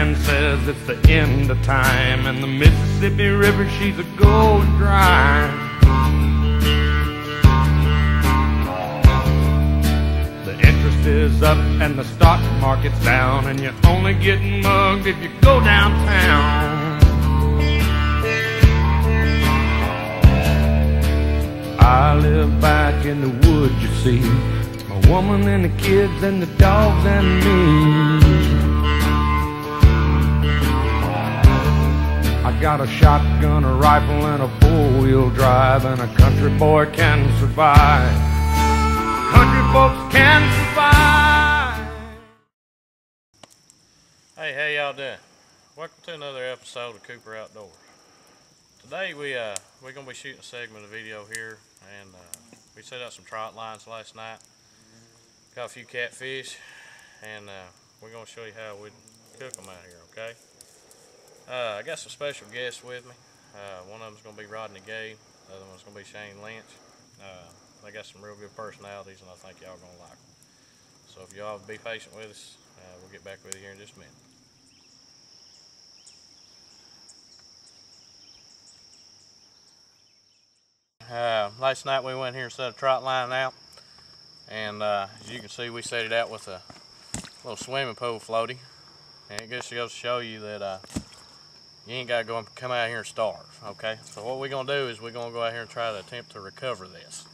man says it's the end of time, and the Mississippi River, she's a going dry. The interest is up and the stock market's down, and you're only getting mugged if you go downtown. I live back in the woods, you see, my woman and the kids and the dogs and me. I got a shotgun, a rifle, and a four-wheel drive, and a country boy can survive. Country folks can survive. Hey, how y'all doing? Welcome to another episode of Cooper Outdoors. Today we're gonna be shooting a segment of video here, and we set out some trot lines last night. Got a few catfish, and we're gonna show you how we cook them out here. Okay. I got some special guests with me. One of them's gonna be Rodney Gay. The other one's gonna be Shane Lynch. They got some real good personalities, and I think y'all gonna like them. So if y'all be patient with us, we'll get back with you here in just a minute. Last night we went here and set a trot line out, and as you can see, we set it out with a little swimming pool floaty, and it just goes to show you that you ain't got to come out here and starve. Okay, so what we're gonna do is we're gonna go out here and try to attempt to recover this.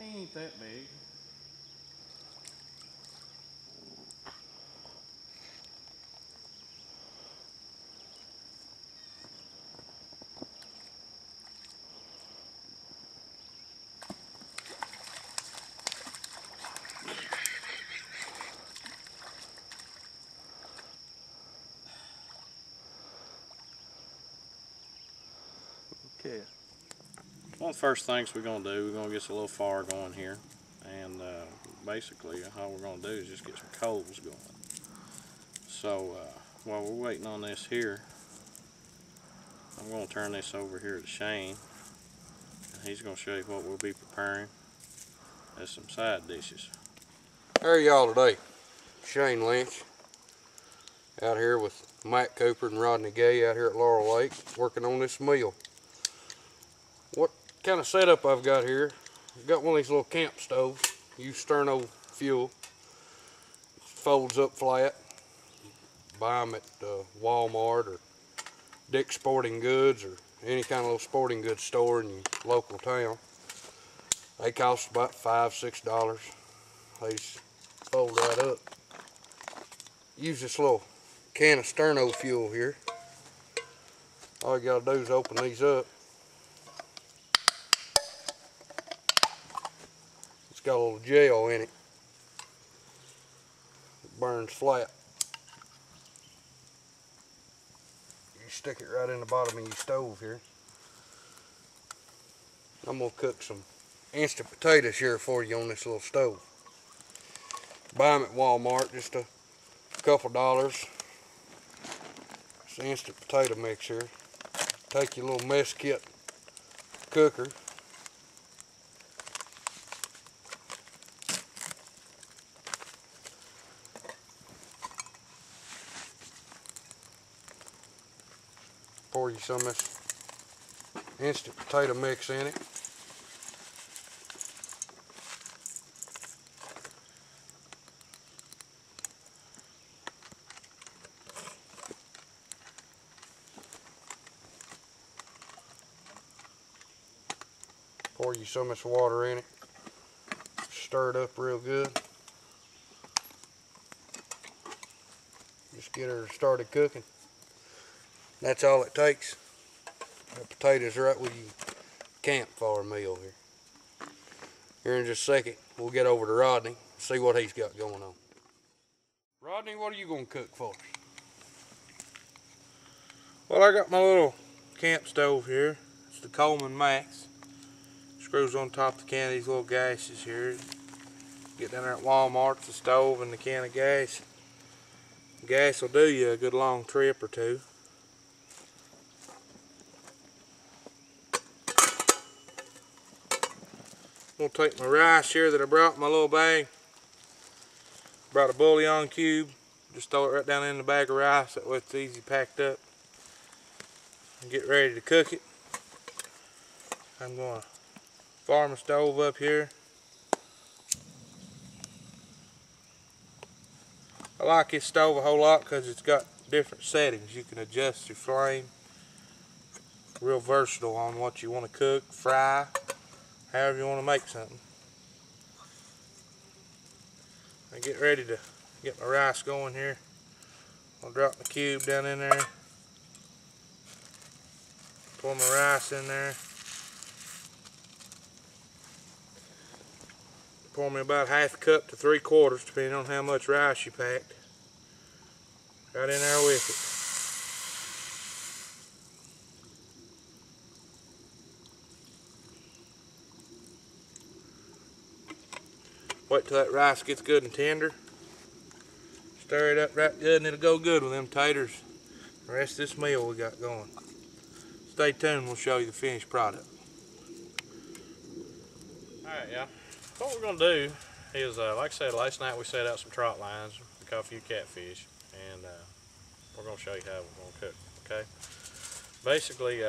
Ain't that big. Okay. One of the first things we're going to do, we're going to get a little fire going here, and basically all we're going to do is just get some coals going. So while we're waiting on this here, I'm going to turn this over here to Shane, and he's going to show you what we'll be preparing as some side dishes. How are y'all today? Shane Lynch out here with Matt Cooper and Rodney Gay out here at Laurel Lake working on this meal. What kind of setup I've got here? I've got one of these little camp stoves. Use sterno fuel. It folds up flat. Buy them at Walmart or Dick's Sporting Goods or any kind of little sporting goods store in your local town. They cost about $5–6. They just fold right up. Use this little can of sterno fuel here. All you gotta do is open these up. It's got a little gel in it. It burns flat. You stick it right in the bottom of your stove here. I'm gonna cook some instant potatoes here for you on this little stove. Buy them at Walmart, just a couple dollars. It's an instant potato mix here. Take your little mess kit cooker. Pour you some of this instant potato mix in it. Pour you some of this water in it. Stir it up real good. Just get her started cooking. That's all it takes. The potatoes right with your campfire meal here. Here in just a second, we'll get over to Rodney, see what he's got going on. Rodney, what are you going to cook for us? Well, I got my little camp stove here. It's the Coleman Max. Screws on top of the can of these little gases here. Get down there at Walmart, it's the stove and the can of gas. Gas will do you a good long trip or two. I'm going to take my rice here that I brought in my little bag. Brought a bouillon cube. Just throw it right down in the bag of rice. That way it's easy packed up. And get ready to cook it. I'm going to fire my stove up here. I like this stove a whole lot because it's got different settings. You can adjust your flame. Real versatile on what you want to cook, fry, however you want to make something. I get ready to get my rice going here. I'll drop my cube down in there. Pour my rice in there. Pour me about half a cup to 3/4, depending on how much rice you packed. Right in there with it. Wait till that rice gets good and tender. Stir it up right good and it'll go good with them taters. The rest of this meal we got going. Stay tuned, we'll show you the finished product. Alright, yeah. What we're going to do is, like I said, last night we set out some trot lines. We caught a few catfish. And we're going to show you how we're going to cook, okay? Basically,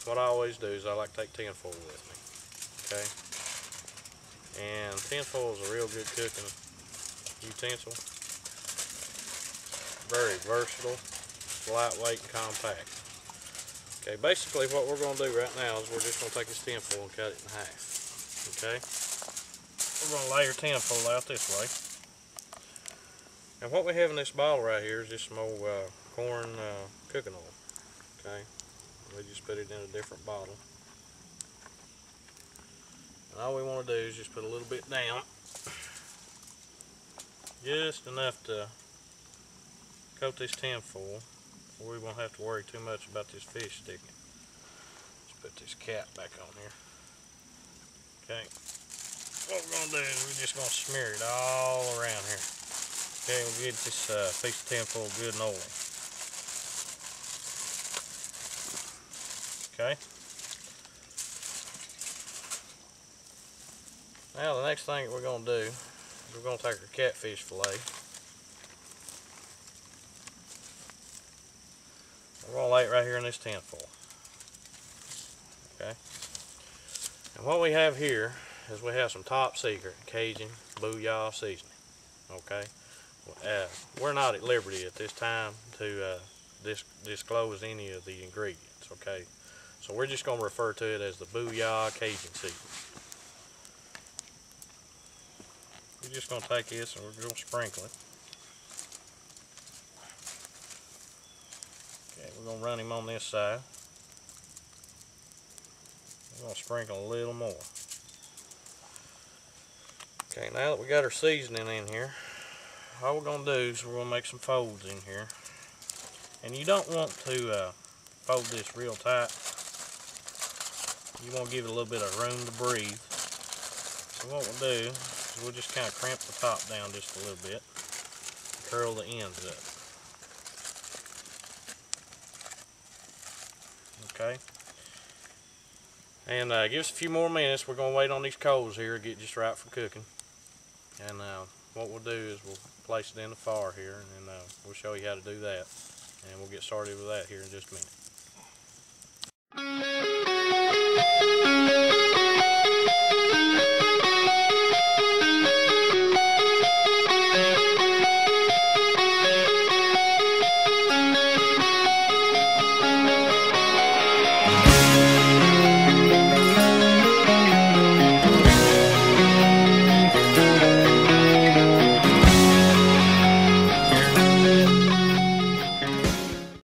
what I always do is I like to take tin foil with me, okay? And tin foil is a real good cooking utensil. Very versatile, lightweight and compact. Okay, basically what we're going to do right now is we're just going to take this tin foil and cut it in half, okay? We're going to lay our tin foil out this way. And what we have in this bottle right here is just some old corn cooking oil, okay? We just put it in a different bottle. And all we want to do is just put a little bit down. Just enough to coat this tin foil, so we won't have to worry too much about this fish sticking. Let's put this cap back on here. Okay. What we're going to do is we're just going to smear it all around here. Okay, we'll get this piece of tin foil good and oily. Okay. Now the next thing that we're going to do is we're going to take our catfish fillet. We're going to lay it right here in this tin foil. Okay. And what we have here is we have some top secret Cajun booyah seasoning. Okay. We're not at liberty at this time to disclose any of the ingredients. Okay. So we're just going to refer to it as the booyah Cajun seasoning. We're just going to take this and we're going to sprinkle it. Okay, we're going to run him on this side. We're going to sprinkle a little more. Okay, now that we got our seasoning in here, all we're going to do is we're going to make some folds in here. And you don't want to fold this real tight. You want to give it a little bit of room to breathe. So what we'll do is we'll just kind of crimp the top down just a little bit. Curl the ends up. Okay. And give us a few more minutes. We're going to wait on these coals here to get just right for cooking. And what we'll do is we'll place it in the fire here, and then we'll show you how to do that. And we'll get started with that here in just a minute.